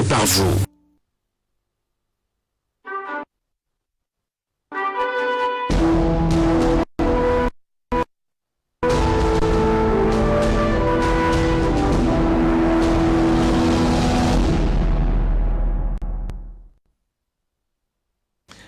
et par vous.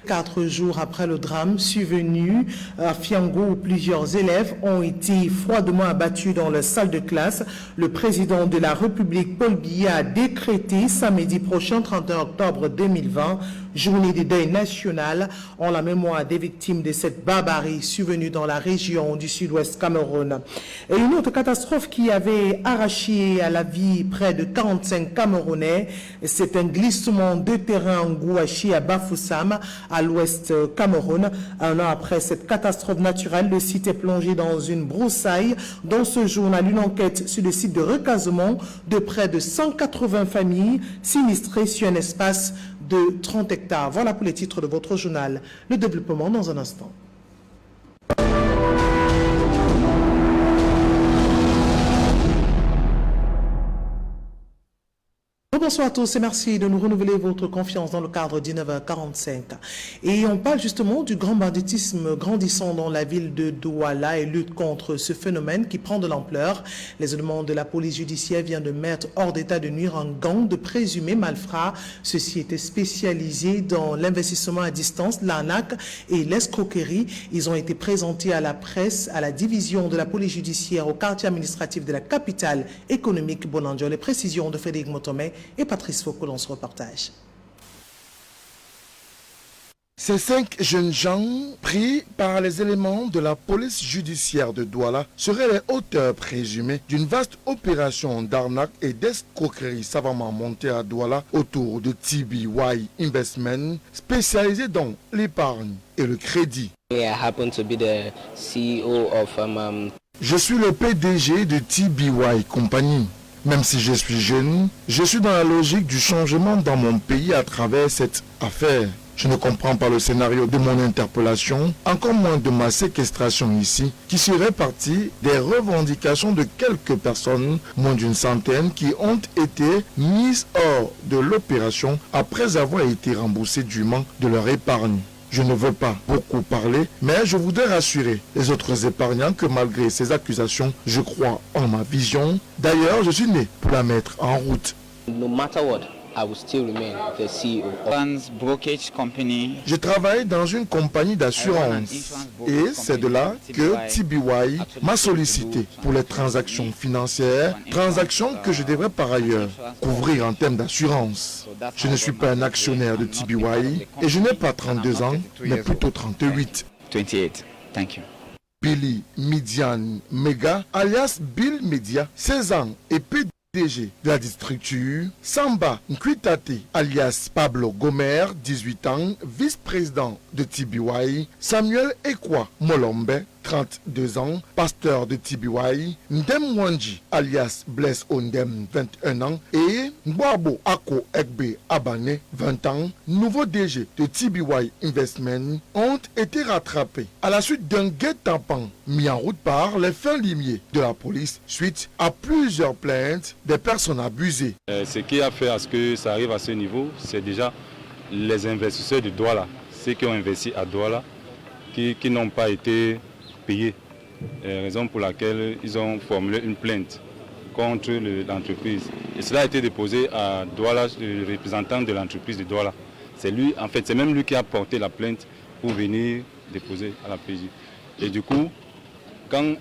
Quatre jours après le drame survenu à Fiango où plusieurs élèves ont été froidement abattus dans leur salle de classe, le président de la République, Paul Biya, a décrété samedi prochain, 31 octobre 2020, journée de deuil national en la mémoire des victimes de cette barbarie survenue dans la région du sud-ouest Cameroun. Et une autre catastrophe qui avait arraché à la vie près de 45 Camerounais, c'est un glissement de terrain en Gouachi à Bafoussam, à l'ouest Cameroun. Un an après cette catastrophe naturelle, le site est plongé dans une broussaille. Dans ce journal, une enquête sur le site de recasement de près de 180 familles sinistrées sur un espace de 30 hectares. Voilà pour les titres de votre journal. Le développement dans un instant. Bonsoir à tous et merci de nous renouveler votre confiance dans le cadre de 19h45. Et on parle justement du grand banditisme grandissant dans la ville de Douala et lutte contre ce phénomène qui prend de l'ampleur. Les éléments de la police judiciaire viennent de mettre hors d'état de nuire un gang de présumés malfrats. Ceux-ci étaient spécialisés dans l'investissement à distance, l'arnaque et l'escroquerie. Ils ont été présentés à la presse, à la division de la police judiciaire au quartier administratif de la capitale économique Bonanjo. Les précisions de Frédéric Motomé et Patrice Foucault dans ce reportage. Ces 5 jeunes gens, pris par les éléments de la police judiciaire de Douala, seraient les auteurs présumés d'une vaste opération d'arnaque et d'escroquerie savamment montée à Douala autour de TBY Investment, spécialisé dans l'épargne et le crédit. Je suis le PDG de TBY Company. Même si je suis jeune, je suis dans la logique du changement dans mon pays à travers cette affaire. Je ne comprends pas le scénario de mon interpellation, encore moins de ma séquestration ici, qui serait partie des revendications de quelques personnes, moins d'une centaine, qui ont été mises hors de l'opération après avoir été remboursées dûment de leur épargne. Je ne veux pas beaucoup parler, mais je voudrais rassurer les autres épargnants que malgré ces accusations, je crois en ma vision. D'ailleurs, je suis né pour la mettre en route. No matter what, I will still remain the CEO. Brokerage company. Je travaille dans une compagnie d'assurance et c'est de là que TBY m'a sollicité pour les transactions financières, transactions que je devrais par ailleurs couvrir en termes d'assurance. Je ne suis pas un actionnaire de TBY et je n'ai pas 32 ans, mais plutôt 38. 28. Thank you. Billy Midian Mega, alias Bill Media, 16 ans et PDG de la structure. Samba Nkwitate, alias Pablo Gomer, 18 ans, vice-président de TBY. Samuel Ekwa Molombe, 32 ans, pasteur de TBY. Ndem Wanji, alias Bless Ondem, 21 ans. Et Ngwabo Ako Ekbe Abane, 20 ans, nouveau DG de TBY Investment, ont été rattrapés à la suite d'un guet-apens mis en route par les fins limiers de la police suite à plusieurs plaintes des personnes abusées. Ce qui a fait à ce que ça arrive à ce niveau, c'est déjà les investisseurs de Douala, ceux qui ont investi à Douala, qui n'ont pas été payés. Raison pour laquelle ils ont formulé une plainte contre l'entreprise. Et cela a été déposé à Douala, le représentant de l'entreprise de Douala. C'est lui, en fait, c'est même lui qui a porté la plainte pour venir déposer à la PJ. Et du coup, quand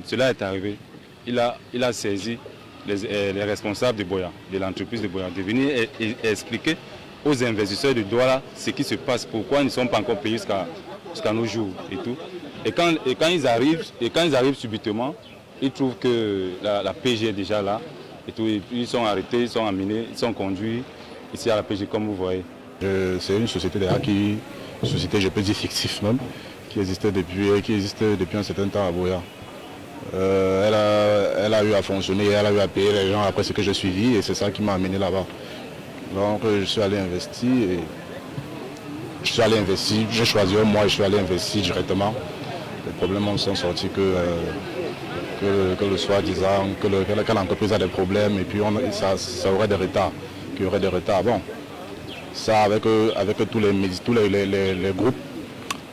cela est arrivé, il a saisi les responsables de Boya, de l'entreprise de Boya, de venir et expliquer aux investisseurs de Douala ce qui se passe, pourquoi ils ne sont pas encore payés jusqu'à nos jours et tout. Et quand ils arrivent subitement, ils trouvent que la PG est déjà là et tout. Et puis ils sont arrêtés, ils sont amenés, ils sont conduits ici à la PG comme vous voyez. C'est une société derrière une société, je peux dire fictive même, qui existe depuis un certain temps à Boya. Elle a eu à fonctionner, elle a eu à payer les gens après ce que j'ai suivi et c'est ça qui m'a amené là-bas. Donc je suis allé investir j'ai choisi un mois et je suis allé investir directement. Les problèmes sont sortis que le soi-disant, que l'entreprise a des problèmes et puis ça aurait des retards. qu'il y aurait des retards. Bon, ça avec tous les groupes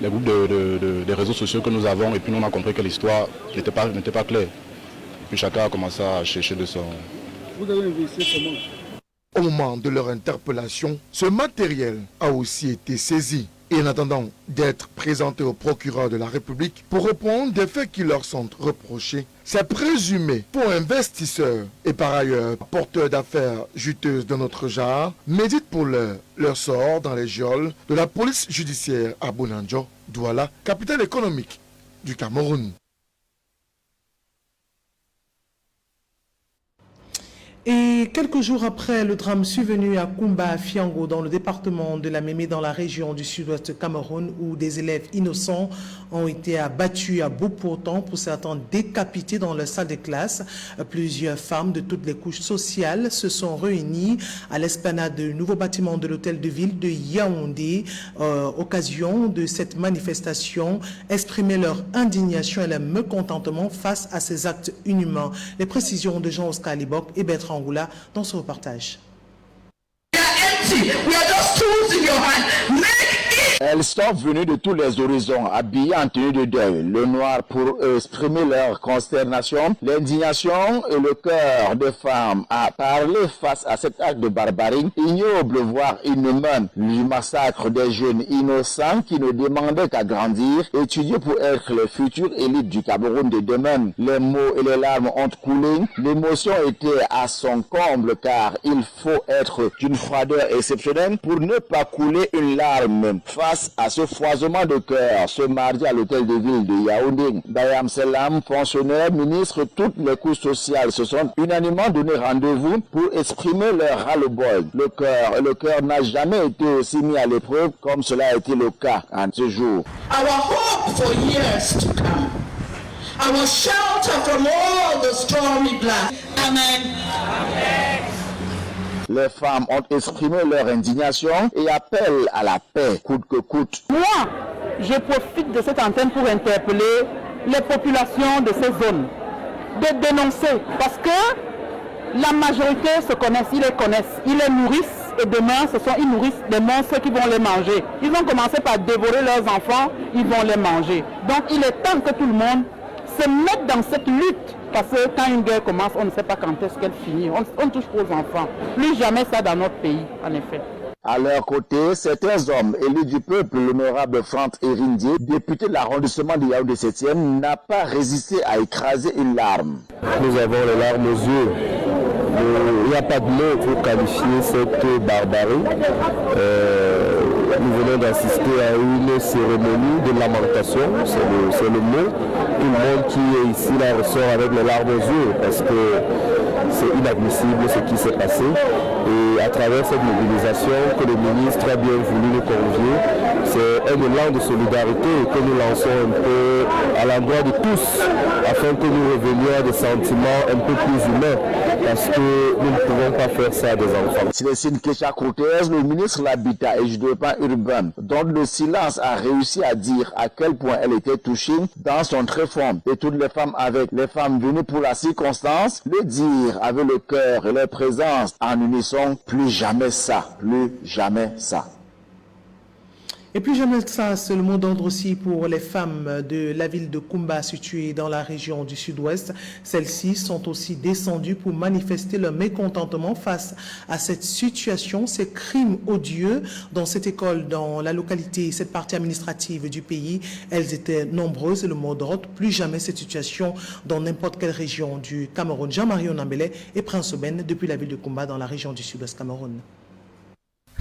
des réseaux sociaux que nous avons, et puis nous on a compris que l'histoire n'était pas claire. Et puis chacun a commencé à chercher de son... Vous avez investi comment? Au moment de leur interpellation, ce matériel a aussi été saisi. Et en attendant d'être présenté au procureur de la République pour répondre des faits qui leur sont reprochés, ces présumés faux investisseurs et par ailleurs porteurs d'affaires juteuses de notre genre méditent pour leur sort dans les geôles de la police judiciaire à Bounandjo, Douala, capitale économique du Cameroun. Et quelques jours après le drame survenu à Kumba, Fiango, dans le département de la Mémé, dans la région du sud-ouest Cameroun, où des élèves innocents ont été abattus à bout portant, pour certains décapités dans leur salle de classe, plusieurs femmes de toutes les couches sociales se sont réunies à l'esplanade du nouveau bâtiment de l'hôtel de ville de Yaoundé. Occasion de cette manifestation, exprimer leur indignation et leur mécontentement face à ces actes inhumains. Les précisions de Jean-Oscar Libok et Bertrand Angoula dans ce reportage. Elles sont venues de tous les horizons, habillées en tenue de deuil, le noir pour exprimer leur consternation, l'indignation et le cœur des femmes à parler face à cet acte de barbarie, ignoble voire inhumain, du massacre des jeunes innocents qui ne demandaient qu'à grandir, étudier pour être les futures élites du Cameroun de demain. Les mots et les larmes ont coulé, l'émotion était à son comble car il faut être d'une froideur exceptionnelle pour ne pas couler une larme face à ce foisonnement de cœur ce mardi à l'hôtel de ville de Yaoundé. Bayam Selam, fonctionnaires, ministres, toutes les couches sociales se sont unanimement donné rendez-vous pour exprimer leur ras-le-bol. Le cœur n'a jamais été aussi mis à l'épreuve comme cela a été le cas en ce jour. Our hope for years to come. Our shelter from all the stormy blasts. Amen. Amen. Les femmes ont exprimé leur indignation et appellent à la paix, coûte que coûte. Moi, je profite de cette antenne pour interpeller les populations de ces zones, de dénoncer, parce que la majorité se connaissent, ils les connaissent, ils les nourrissent, et demain, ils nourrissent des monstres qui vont les manger. Ils ont commencé par dévorer leurs enfants, ils vont les manger. Donc il est temps que tout le monde se mette dans cette lutte. Parce que quand une guerre commence, on ne sait pas quand est-ce qu'elle finit. On touche aux enfants. Plus jamais ça dans notre pays, en effet. À leur côté, certains hommes élus du peuple, l'honorable Franck Erindier, député de l'arrondissement de Yaoundé 7e, n'a pas résisté à écraser une larme. Nous avons les larmes aux yeux. Il n'y a pas de mots pour qualifier cette barbarie. Nous venons d'assister à une cérémonie de lamentation, c'est le mot. Tout le monde qui est ici là ressort avec les larmes aux yeux parce que c'est inadmissible ce qui s'est passé. Et à travers cette mobilisation que le ministre a bien voulu nous convier, c'est un élan de solidarité que nous lançons un peu à l'endroit de tous afin que nous revenions à des sentiments un peu plus humains parce que nous ne pouvons pas faire ça à des enfants. Célestine Kécha-Cortez, le ministre de l'Habitat et du Développement urbain, dont le silence a réussi à dire à quel point elle était touchée dans son tréfonds. Et toutes les femmes avec les femmes venues pour la circonstance, le dire avec le cœur et leur présence en unisson, plus jamais ça, plus jamais ça. Et puis jamais ça, c'est le mot d'ordre aussi pour les femmes de la ville de Kumba située dans la région du sud-ouest. Celles-ci sont aussi descendues pour manifester leur mécontentement face à cette situation, ces crimes odieux dans cette école, dans la localité, cette partie administrative du pays. Elles étaient nombreuses et le mot d'ordre, plus jamais cette situation dans n'importe quelle région du Cameroun. Jean-Marie Onambele et Prince Oben depuis la ville de Kumba dans la région du sud-ouest Cameroun.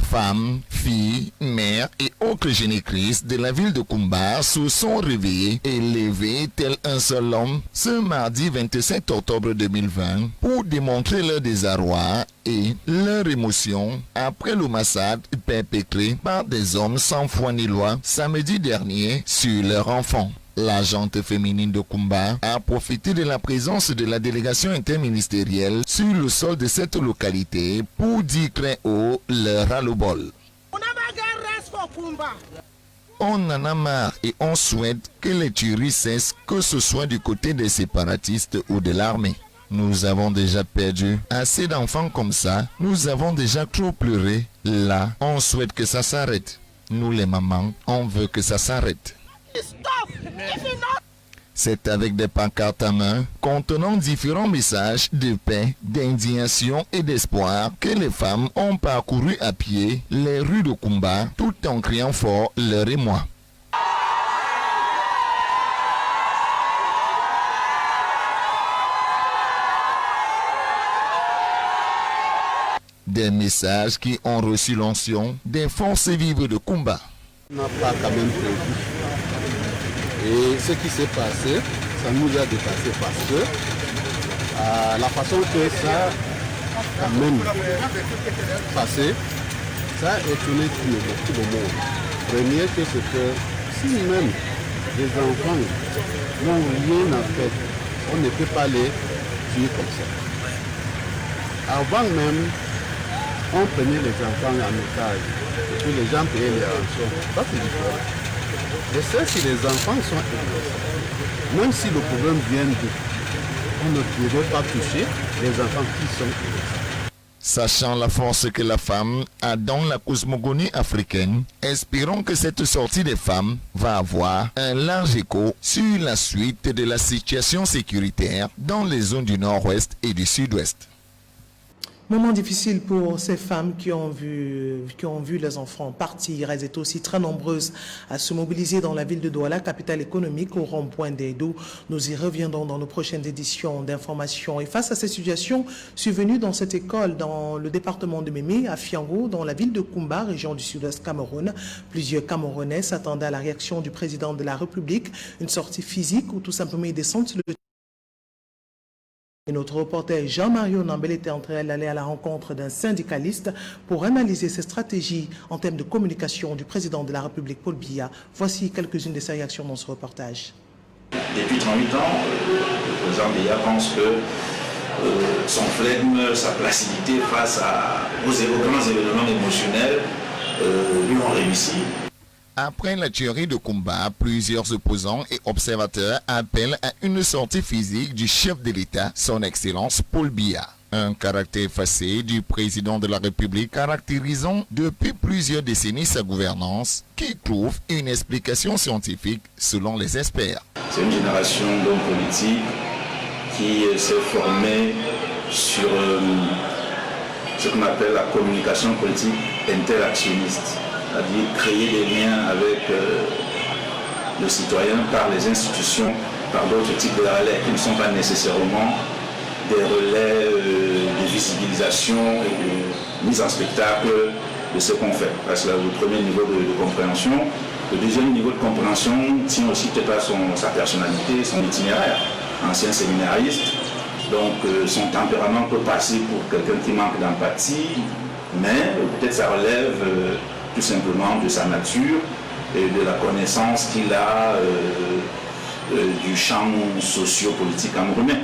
Femmes, filles, mères et autres génétrices de la ville de Kumba se sont réveillées et levées tel un seul homme ce mardi 27 octobre 2020 pour démontrer leur désarroi et leur émotion après le massacre perpétré par des hommes sans foi ni loi samedi dernier sur leurs enfants. La gente féminine de Kumba a profité de la présence de la délégation interministérielle sur le sol de cette localité pour dire très haut leur ras-le-bol. On en a marre et on souhaite que les tueries cessent, que ce soit du côté des séparatistes ou de l'armée. Nous avons déjà perdu assez d'enfants comme ça. Nous avons déjà trop pleuré. Là, on souhaite que ça s'arrête. Nous les mamans, on veut que ça s'arrête. C'est avec des pancartes à main contenant différents messages de paix, d'indignation et d'espoir que les femmes ont parcouru à pied les rues de Kumba tout en criant fort leur émoi. Des messages qui ont reçu l'onction des forces vives de Kumba. On n'a pas quand même prévu. Et ce qui s'est passé, ça nous a dépassé parce que la façon que ça a quand même passé, ça a étonné tout le monde. Premier que c'est que si même les enfants n'ont rien à faire, on ne peut pas les tuer comme ça. Avant même, on prenait les enfants en otage et puis les gens payaient les rançons. Ça c'est différent. Et ça, si les enfants sont innocents, même si le problème vient d'eux, on ne devrait pas toucher les enfants qui sont innocents. Sachant la force que la femme a dans la cosmogonie africaine, espérons que cette sortie des femmes va avoir un large écho sur la suite de la situation sécuritaire dans les zones du nord-ouest et du sud-ouest. Moment difficile pour ces femmes qui ont vu les enfants partir. Elles étaient aussi très nombreuses à se mobiliser dans la ville de Douala, capitale économique, au rond-point d'Edo. Nous y reviendrons dans nos prochaines éditions d'information. Et face à ces situations survenues dans cette école, dans le département de Mémé, à Fiango, dans la ville de Kumba, région du sud-ouest Cameroun, plusieurs Camerounais s'attendaient à la réaction du président de la République, une sortie physique ou tout simplement une descente sur le. Et notre reporter Jean-Mario Nambel était en train d'aller à la rencontre d'un syndicaliste pour analyser ses stratégies en termes de communication du président de la République, Paul Biya. Voici quelques-unes de ses réactions dans ce reportage. Depuis 38 ans, le président Biya pense que son flegme, sa placidité face aux grands événements émotionnels lui ont réussi. Après la tuerie de Kumba, plusieurs opposants et observateurs appellent à une sortie physique du chef de l'État, son Excellence Paul Biya. Un caractère effacé du président de la République caractérisant depuis plusieurs décennies sa gouvernance, qui trouve une explication scientifique selon les experts. C'est une génération d'hommes politiques qui s'est formée sur ce qu'on appelle la communication politique interactionniste. C'est-à-dire créer des liens avec le citoyen par les institutions, par d'autres types de relais qui ne sont pas nécessairement des relais de visibilisation et de mise en spectacle de ce qu'on fait. C'est le premier niveau de compréhension. Le deuxième niveau de compréhension tient aussi peut-être à sa personnalité, son itinéraire. Ancien séminariste, donc son tempérament peut passer pour quelqu'un qui manque d'empathie, mais peut-être ça relève tout simplement de sa nature et de la connaissance qu'il a du champ socio-politique camerounais.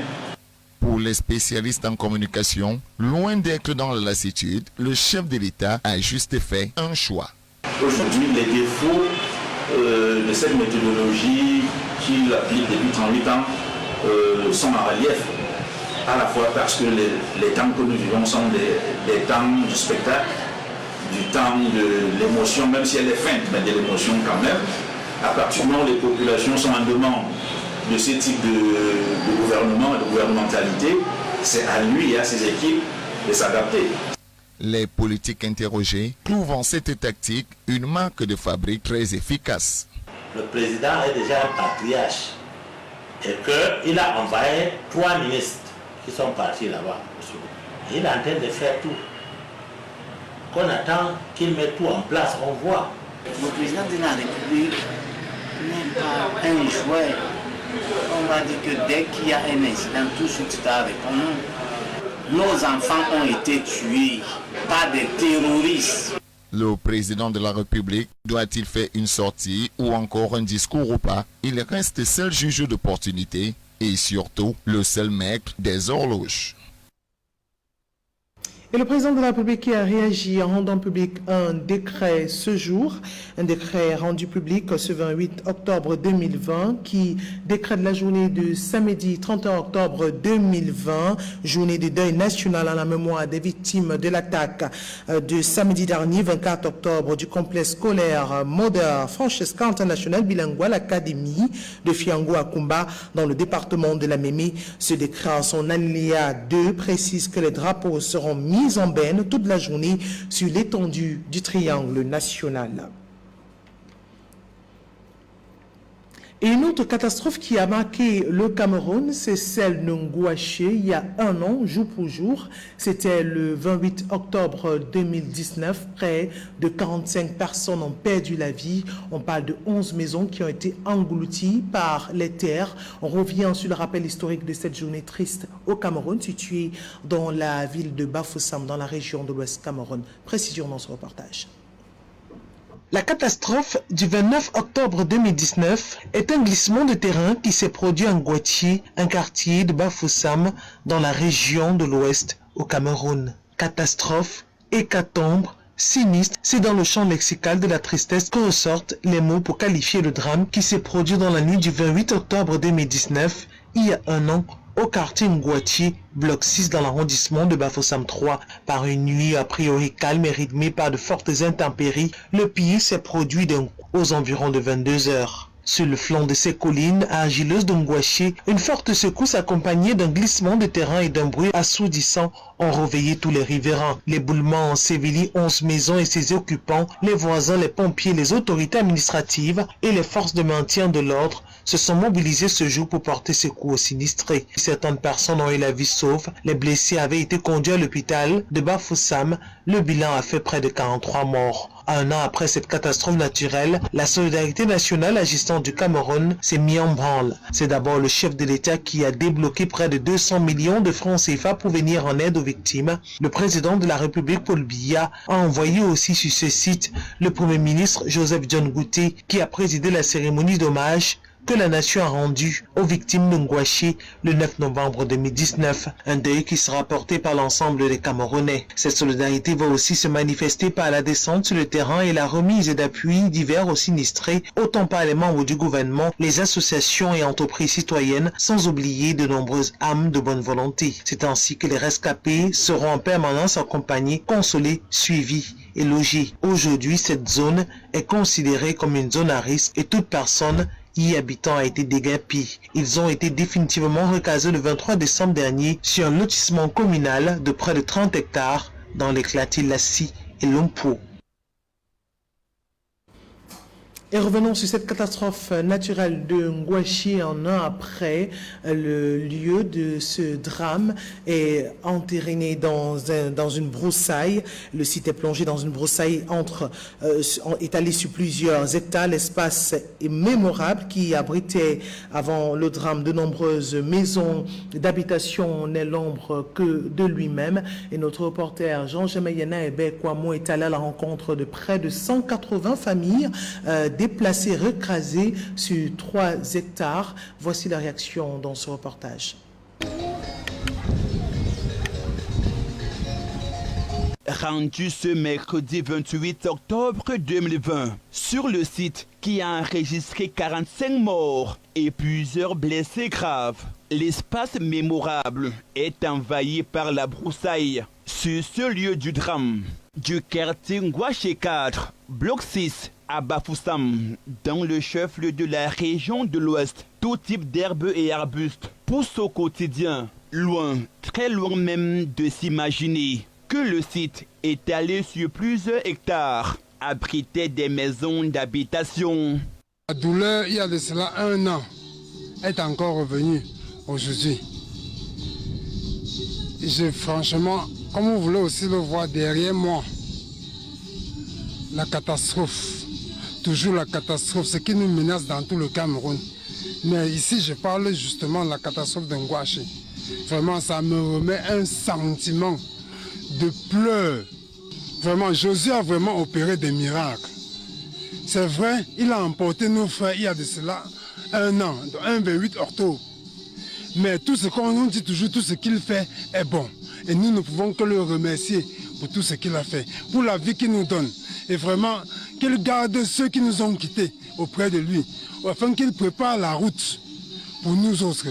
Pour les spécialistes en communication, loin d'être dans la lassitude, le chef de l'État a juste fait un choix. Aujourd'hui, les défauts de cette méthodologie qu'il applique depuis 38 ans sont en relief. À la fois parce que les temps que nous vivons sont des temps du spectacle, du temps de l'émotion, même si elle est feinte, mais de l'émotion quand même. À partir du moment où les populations sont en demande de ce type de gouvernement et de gouvernementalité, c'est à lui et à ses équipes de s'adapter. Les politiques interrogés trouvent en cette tactique une marque de fabrique très efficace. Le président est déjà un patriarche et qu'il a envoyé 3 ministres qui sont partis là-bas. Il est en train de faire tout. Qu'on attend qu'il mette tout en place, on voit. Le président de la République n'est pas un joueur. On va dire que dès qu'il y a un incident, tout de suite ça répond. Nos enfants ont été tués par des terroristes. Le président de la République doit-il faire une sortie ou encore un discours ou pas? Il reste seul juge d'opportunité et surtout le seul maître des horloges. Et le président de la République qui a réagi en rendant public un décret ce jour, un décret rendu public ce 28 octobre 2020 qui décrète la journée de samedi 31 octobre 2020, journée de deuil national en la mémoire des victimes de l'attaque de samedi dernier 24 octobre du complexe scolaire Mother Francesca International Bilingual Academy de Fiango à Kumba dans le département de la Mémé. Ce décret en son alinéa 2 précise que les drapeaux seront mis en benne toute la journée sur l'étendue du triangle national. Et une autre catastrophe qui a marqué le Cameroun, c'est celle de Ngouaché il y a un an, jour pour jour. C'était le 28 octobre 2019. Près de 45 personnes ont perdu la vie. On parle de 11 maisons qui ont été englouties par les terres. On revient sur le rappel historique de cette journée triste au Cameroun, située dans la ville de Bafoussam, dans la région de l'Ouest Cameroun. Précision dans ce reportage. La catastrophe du 29 octobre 2019 est un glissement de terrain qui s'est produit en Ngouaché, un quartier de Bafoussam dans la région de l'Ouest au Cameroun. Catastrophe, hécatombe, sinistre, c'est dans le champ lexical de la tristesse que ressortent les mots pour qualifier le drame qui s'est produit dans la nuit du 28 octobre 2019, il y a un an, au quartier Ngouaché, bloc 6 dans l'arrondissement de Bafoussam 3. Par une nuit a priori calme et rythmée par de fortes intempéries, le pire s'est produit aux environs de 22 heures. Sur le flanc de ces collines argileuses de Ngouaché, une forte secousse accompagnée d'un glissement de terrain et d'un bruit assourdissant ont réveillé tous les riverains. L'éboulement ensevelit 11 maisons et ses occupants, les voisins, les pompiers, les autorités administratives et les forces de maintien de l'ordre se sont mobilisés ce jour pour porter secours aux sinistrés. Certaines personnes ont eu la vie sauve. Les blessés avaient été conduits à l'hôpital de Bafoussam. Le bilan a fait près de 43 morts. Un an après cette catastrophe naturelle, la solidarité nationale agissante du Cameroun s'est mise en branle. C'est d'abord le chef de l'État qui a débloqué près de 200 millions de francs CFA pour venir en aide aux victimes. Le président de la République, Paul Biya, a envoyé aussi sur ce site le Premier ministre Joseph John Gouté qui a présidé la cérémonie d'hommage que la nation a rendu aux victimes de Ngouaché le 9 novembre 2019, un deuil qui sera porté par l'ensemble des Camerounais. Cette solidarité va aussi se manifester par la descente sur le terrain et la remise d'appuis divers aux sinistrés, autant par les membres du gouvernement, les associations et entreprises citoyennes, sans oublier de nombreuses âmes de bonne volonté. C'est ainsi que les rescapés seront en permanence accompagnés, consolés, suivis et logés. Aujourd'hui, cette zone est considérée comme une zone à risque et toute personne y habitant a été déguerpi. Ils ont été définitivement recasés le 23 décembre dernier sur un lotissement communal de près de 30 hectares dans les quartiers Lassi et Lompo. Et revenons sur cette catastrophe naturelle de Ngouaché un an après. Le lieu de ce drame est entériné dans une broussaille. Le site est plongé dans une broussaille étalée sur plusieurs hectares. L'espace est mémorable qui abritait avant le drame de nombreuses maisons d'habitation n'est l'ombre que de lui-même. Et notre reporter Jean-Jamais Yana Kwamo est allé à la rencontre de près de 180 familles déplacés, recrasés sur 3 hectares. Voici la réaction dans ce reportage. Rendu ce mercredi 28 octobre 2020, sur le site qui a enregistré 45 morts et plusieurs blessés graves, l'espace mémorable est envahi par la broussaille. Sur ce lieu du drame, du quartier Ngouaché 4, bloc 6, à Bafoussam, dans le chef-lieu de la région de l'Ouest, tout type d'herbes et arbustes poussent au quotidien, loin, très loin même de s'imaginer que le site étalé sur plusieurs hectares abritait des maisons d'habitation. La douleur, il y a de cela 1 an, est encore revenue aujourd'hui. Franchement, comme vous voulez aussi le voir derrière moi, la catastrophe. Toujours la catastrophe, ce qui nous menace dans tout le Cameroun. Mais ici, je parle justement de la catastrophe de Ngouaché. Vraiment, ça me remet un sentiment de pleurs. Vraiment, Jésus a vraiment opéré des miracles. C'est vrai, il a emporté nos frères il y a de cela 1 an, un 28 octobre. Mais tout ce qu'on nous dit toujours, tout ce qu'il fait est bon. Et nous ne pouvons que le remercier pour tout ce qu'il a fait, pour la vie qu'il nous donne. Et vraiment, qu'il garde ceux qui nous ont quittés auprès de lui, afin qu'il prépare la route pour nous autres.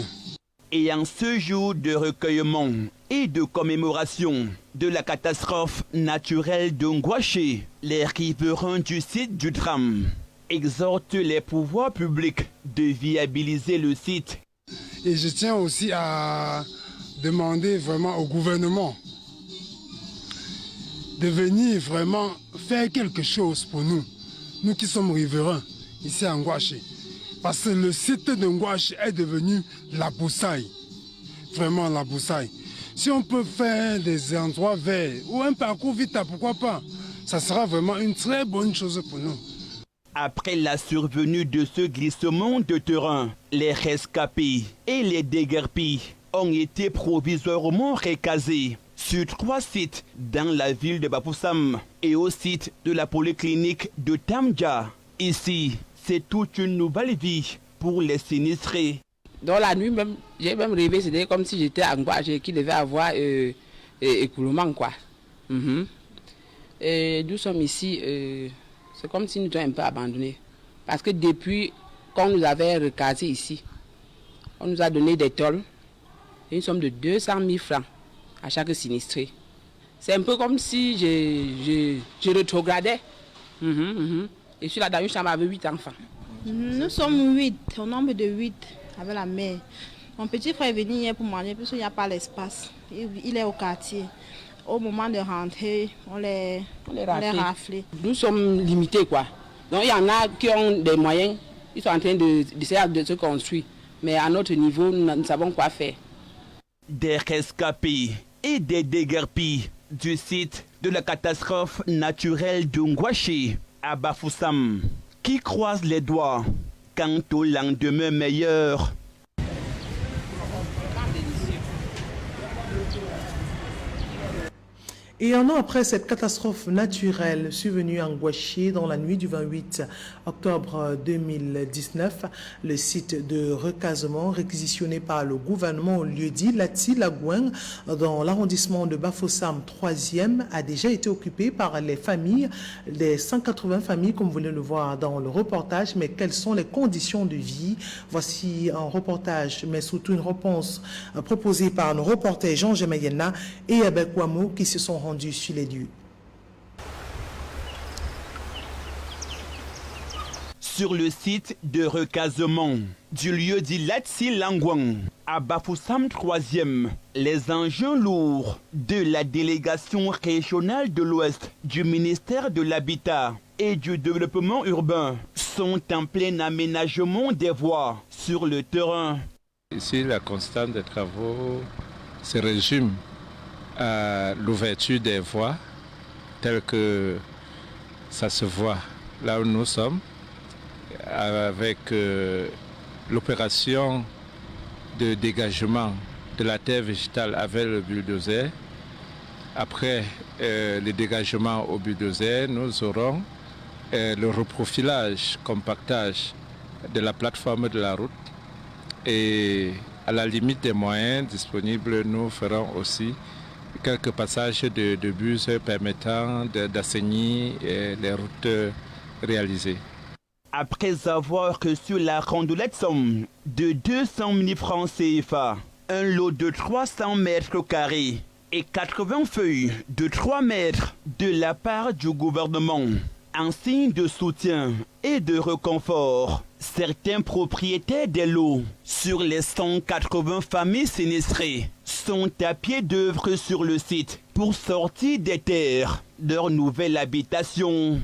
Et en ce jour de recueillement et de commémoration de la catastrophe naturelle de Ngouaché, les riverains du site du drame exhortent les pouvoirs publics de viabiliser le site. Et je tiens aussi à demander vraiment au gouvernement de venir vraiment faire quelque chose pour nous, nous qui sommes riverains ici à Ngouaché. Parce que le site de Ngouaché est devenu la broussaille, vraiment la broussaille. Si on peut faire des endroits verts ou un parcours vita, pourquoi pas? Ça sera vraiment une très bonne chose pour nous. Après la survenue de ce glissement de terrain, les rescapés et les déguerpis ont été provisoirement recasés sur 3 sites dans la ville de Bafoussam et au site de la polyclinique de Tamja. Ici, c'est toute une nouvelle vie pour les sinistrés. Dans la nuit même, j'ai même rêvé, c'était comme si j'étais à Ngouaché qui devait avoir écoulement quoi. Et nous sommes ici, c'est comme si nous étions un peu abandonnés. Parce que depuis qu'on nous avait recasé ici, on nous a donné des tôles, une somme de 200 000 francs à chaque sinistré. C'est un peu comme si je rétrogradais. Et je suis là dans une chambre avec 8 enfants. Nous sommes 8, au nombre de 8 avec la mère. Mon petit frère est venu hier pour manger parce qu'il n'y a pas l'espace. Il est au quartier. Au moment de rentrer, on les raflé. Nous sommes limités quoi. Donc il y en a qui ont des moyens, ils sont en train de se construire. Mais à notre niveau, nous ne savons quoi faire. Des rescapés et des déguerpis du site de la catastrophe naturelle de Ngouaché à Bafoussam, qui croisent les doigts quant au lendemain meilleur. Et un an après cette catastrophe naturelle survenue en Ngouaché dans la nuit du 28 octobre 2019, le site de recasement réquisitionné par le gouvernement au lieu-dit Lati-Lagouin dans l'arrondissement de Bafoussam 3e a déjà été occupé par les familles, les 180 familles comme vous voulez le voir dans le reportage. Mais quelles sont les conditions de vie? Voici un reportage, mais surtout une réponse proposée par nos reporters Jean Gemayena et Abel Kouamou qui se sont rendus sur les lieux. Sur le site de recasement du lieu dit Latsi-Langouang à Bafoussam 3e, les engins lourds de la délégation régionale de l'Ouest du ministère de l'Habitat et du Développement urbain sont en plein aménagement des voies sur le terrain. Ici, la constante des travaux se résume à l'ouverture des voies telles que ça se voit là où nous sommes, avec l'opération de dégagement de la terre végétale avec le bulldozer. Après le dégagement au bulldozer, nous aurons le reprofilage, compactage de la plateforme de la route. Et à la limite des moyens disponibles, nous ferons aussi quelques passages de bus permettant d'assainir les routes réalisées. Après avoir reçu la rondelette somme de 200 000 francs CFA, un lot de 300 mètres carrés et 80 feuilles de 3 mètres de la part du gouvernement, en signe de soutien et de réconfort, certains propriétaires des lots sur les 180 familles sinistrées sont à pied d'œuvre sur le site pour sortir des terres leur nouvelle habitation.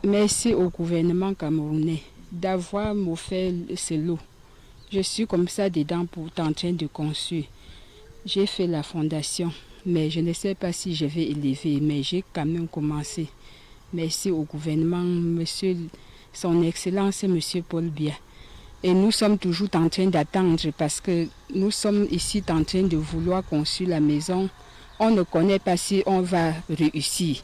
Merci au gouvernement camerounais d'avoir m'offert ce lot. Je suis comme ça dedans pour tenter de construire. J'ai fait la fondation, mais je ne sais pas si je vais élever, mais j'ai quand même commencé. Merci au gouvernement, monsieur, son excellence, monsieur Paul Biya. Et nous sommes toujours en train d'attendre parce que nous sommes ici en train de vouloir construire la maison. On ne connaît pas si on va réussir.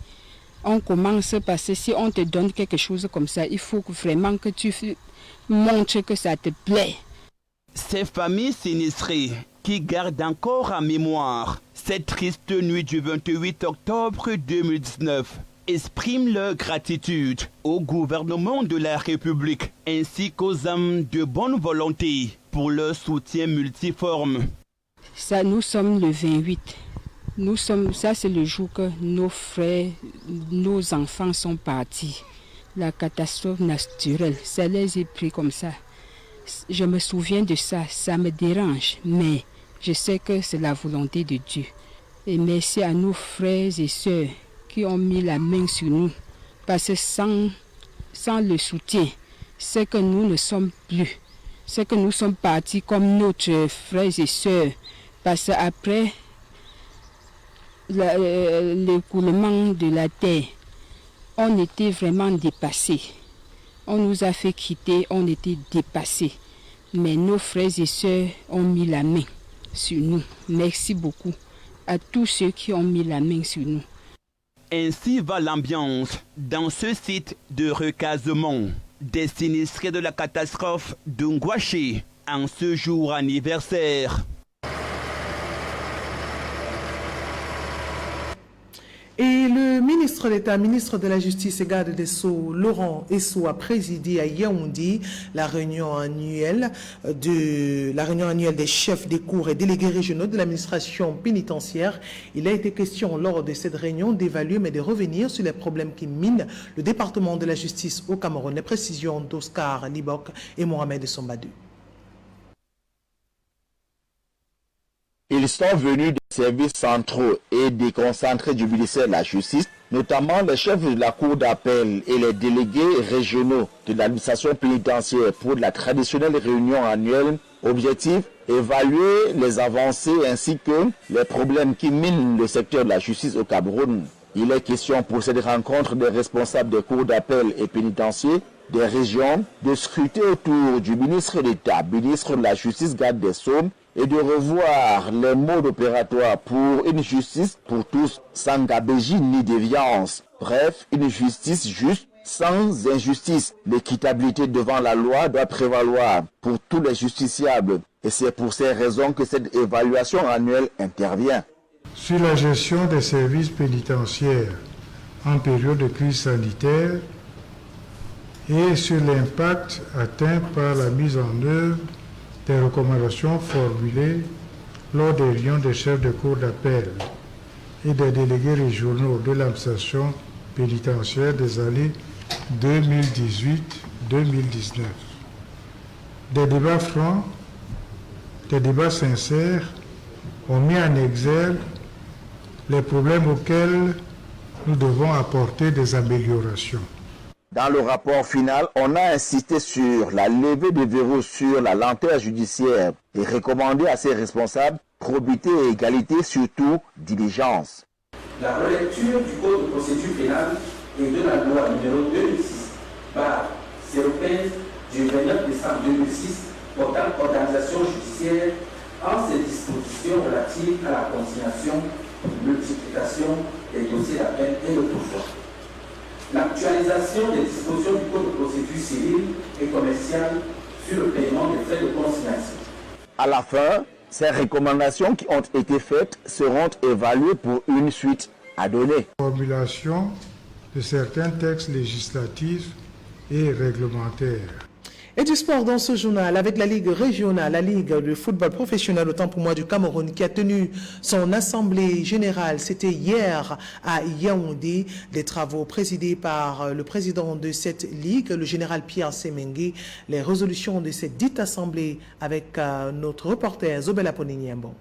On commence parce que si on te donne quelque chose comme ça, il faut vraiment que tu montres que ça te plaît. Ces familles sinistrées qui gardent encore en mémoire cette triste nuit du 28 octobre 2019 expriment leur gratitude au gouvernement de la République ainsi qu'aux âmes de bonne volonté pour leur soutien multiforme. Ça, nous sommes le 28. Ça, c'est le jour que nos frères, nos enfants sont partis. La catastrophe naturelle, ça les a pris comme ça. Je me souviens de ça, ça me dérange, mais je sais que c'est la volonté de Dieu. Et merci à nos frères et sœurs qui ont mis la main sur nous. Parce que sans le soutien, c'est que nous ne sommes plus. C'est que nous sommes partis comme notre frères et sœurs. Parce qu'après l'écoulement de la terre, on était vraiment dépassés. On nous a fait quitter, on était dépassés. Mais nos frères et sœurs ont mis la main sur nous. Merci beaucoup à tous ceux qui ont mis la main sur nous. Ainsi va l'ambiance dans ce site de recasement des sinistrés de la catastrophe de Ngouaché en ce jour anniversaire. Et le ministre d'État, ministre de la Justice et garde des Sceaux, Laurent Esso, a présidé à Yaoundé la réunion annuelle des chefs des cours et délégués régionaux de l'administration pénitentiaire. Il a été question lors de cette réunion d'évaluer mais de revenir sur les problèmes qui minent le département de la justice au Cameroun. Les précisions d'Oscar Libok et Mohamed Sombadou. Ils sont venus des services centraux et déconcentrés du ministère de la Justice, notamment les chefs de la Cour d'appel et les délégués régionaux de l'administration pénitentiaire pour la traditionnelle réunion annuelle. Objectif, évaluer les avancées ainsi que les problèmes qui minent le secteur de la justice au Cameroun. Il est question pour cette rencontre des responsables des cours d'appel et pénitentiaires des régions de scruter autour du ministre d'État, ministre de la Justice, garde des Sceaux, et de revoir les modes opératoires pour une justice pour tous, sans gabégie ni déviance. Bref, une justice juste, sans injustice. L'équitabilité devant la loi doit prévaloir pour tous les justiciables. Et c'est pour ces raisons que cette évaluation annuelle intervient. Sur la gestion des services pénitentiaires en période de crise sanitaire et sur l'impact atteint par la mise en œuvre des recommandations formulées lors des réunions des chefs de cour d'appel et des délégués régionaux de l'administration pénitentiaire des années 2018-2019. Des débats francs, des débats sincères ont mis en exergue les problèmes auxquels nous devons apporter des améliorations. Dans le rapport final, on a insisté sur la levée des verrous sur la lenteur judiciaire et recommandé à ses responsables probité et égalité, surtout diligence. La relecture du Code de procédure pénale et de la loi numéro 2006/015 du 29 décembre 2006 portant organisation judiciaire en ses dispositions relatives à la consignation, multiplication des dossiers d'appel et le pourvoi. L'actualisation des dispositions du Code de procédure civile et commerciale sur le paiement des frais de consignation. À la fin, ces recommandations qui ont été faites seront évaluées pour une suite à donner. Formulation de certains textes législatifs et réglementaires. Et du sport dans ce journal avec la Ligue régionale, la Ligue de football professionnel autant pour moi du Cameroun qui a tenu son assemblée générale. C'était hier à Yaoundé. Des travaux présidés par le président de cette Ligue, le général Pierre Semengue. Les résolutions de cette dite assemblée avec notre reporter Zobela Poniniembo.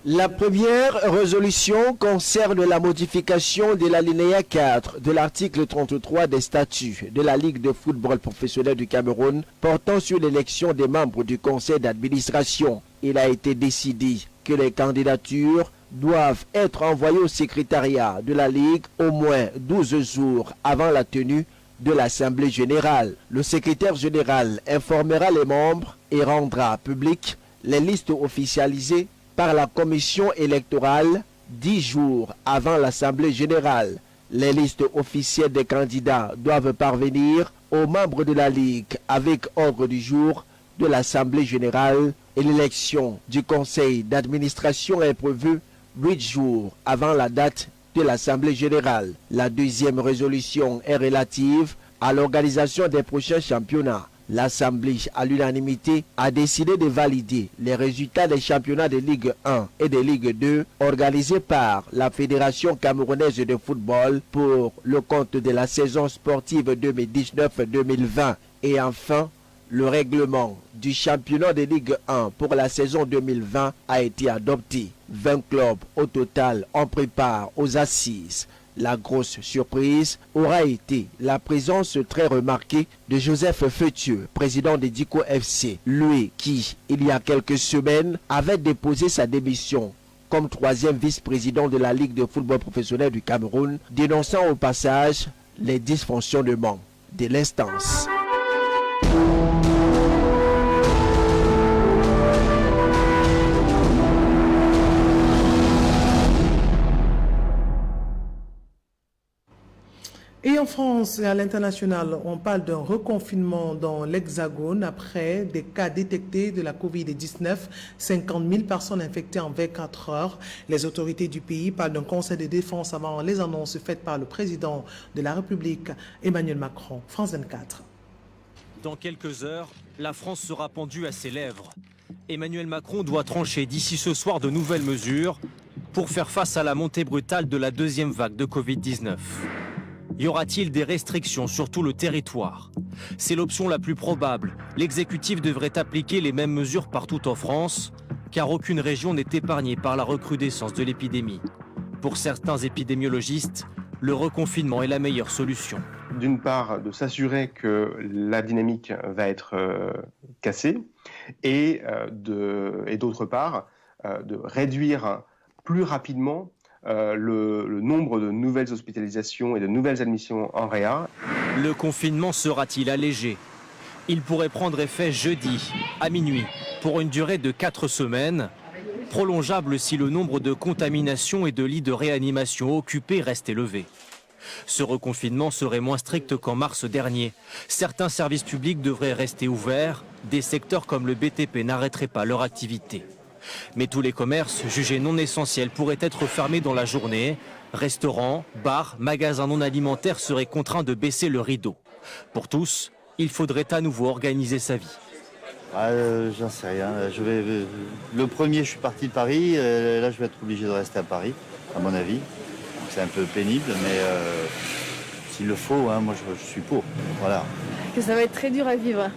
La première résolution concerne la modification de l'alinéa 4 de l'article 33 des statuts de la Ligue de football professionnel du Cameroun portant sur l'élection des membres du conseil d'administration. Il a été décidé que les candidatures doivent être envoyées au secrétariat de la Ligue au moins 12 jours avant la tenue de l'Assemblée générale. Le secrétaire général informera les membres et rendra publiques les listes officialisées par la commission électorale 10 jours avant l'Assemblée générale. Les listes officielles des candidats doivent parvenir aux membres de la Ligue avec ordre du jour de l'Assemblée générale et l'élection du conseil d'administration est prévue 8 jours avant la date de l'Assemblée générale. La deuxième résolution est relative à l'organisation des prochains championnats. L'Assemblée, à l'unanimité, a décidé de valider les résultats des championnats de Ligue 1 et de Ligue 2 organisés par la Fédération camerounaise de football pour le compte de la saison sportive 2019-2020. Et enfin, le règlement du championnat de Ligue 1 pour la saison 2020 a été adopté. 20 clubs au total en prépare aux assises. La grosse surprise aura été la présence très remarquée de Joseph Fetieux, président de Diko FC. Lui qui, il y a quelques semaines, avait déposé sa démission comme troisième vice-président de la Ligue de football professionnel du Cameroun, dénonçant au passage les dysfonctionnements de l'instance. Et en France et à l'international, on parle d'un reconfinement dans l'Hexagone après des cas détectés de la Covid-19, 50 000 personnes infectées en 24 heures. Les autorités du pays parlent d'un conseil de défense avant les annonces faites par le président de la République, Emmanuel Macron. France 24. Dans quelques heures, la France sera pendue à ses lèvres. Emmanuel Macron doit trancher d'ici ce soir de nouvelles mesures pour faire face à la montée brutale de la deuxième vague de Covid-19. Y aura-t-il des restrictions sur tout le territoire? C'est l'option la plus probable. L'exécutif devrait appliquer les mêmes mesures partout en France, car aucune région n'est épargnée par la recrudescence de l'épidémie. Pour certains épidémiologistes, le reconfinement est la meilleure solution. D'une part, de s'assurer que la dynamique va être cassée, et d'autre part, de réduire plus rapidement le nombre de nouvelles hospitalisations et de nouvelles admissions en réa. Le confinement sera-t-il allégé? Il pourrait prendre effet jeudi, à minuit, pour une durée de 4 semaines, prolongeable si le nombre de contaminations et de lits de réanimation occupés reste élevé. Ce reconfinement serait moins strict qu'en mars dernier. Certains services publics devraient rester ouverts, des secteurs comme le BTP n'arrêteraient pas leur activité. Mais tous les commerces jugés non essentiels pourraient être fermés dans la journée. Restaurants, bars, magasins non alimentaires seraient contraints de baisser le rideau. Pour tous, il faudrait à nouveau organiser sa vie. J'en sais rien. Le premier, je suis parti de Paris. Là, je vais être obligé de rester à Paris, à mon avis. C'est un peu pénible, mais s'il le faut, moi, je suis pour. Voilà. Que ça va être très dur à vivre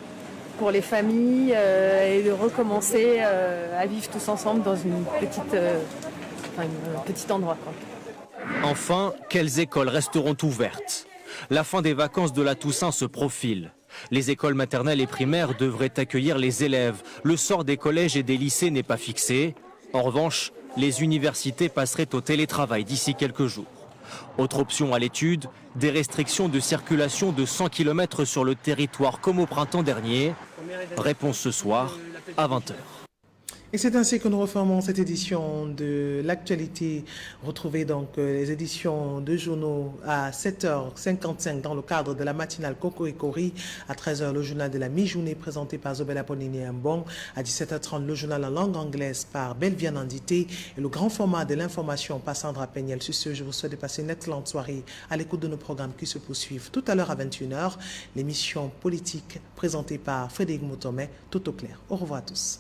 pour les familles et de recommencer à vivre tous ensemble dans un petit endroit. Quoi. Enfin, quelles écoles resteront ouvertes? La fin des vacances de la Toussaint se profile. Les écoles maternelles et primaires devraient accueillir les élèves. Le sort des collèges et des lycées n'est pas fixé. En revanche, les universités passeraient au télétravail d'ici quelques jours. Autre option à l'étude, des restrictions de circulation de 100 km sur le territoire comme au printemps dernier. Réponse ce soir à 20h. Et c'est ainsi que nous refermons cette édition de l'actualité. Retrouvez donc les éditions de journaux à 7h55 dans le cadre de la matinale Cocoricorie. À 13h, le journal de la mi-journée présenté par Zobel Aponini Mbong. À 17h30, le journal en langue anglaise par Belviane Andité. Et le grand format de l'information par Sandra Peignel. Sur ce, je vous souhaite de passer une excellente soirée à l'écoute de nos programmes qui se poursuivent. Tout à l'heure à 21h, l'émission politique présentée par Frédéric Moutomé. Tout au clair. Au revoir à tous.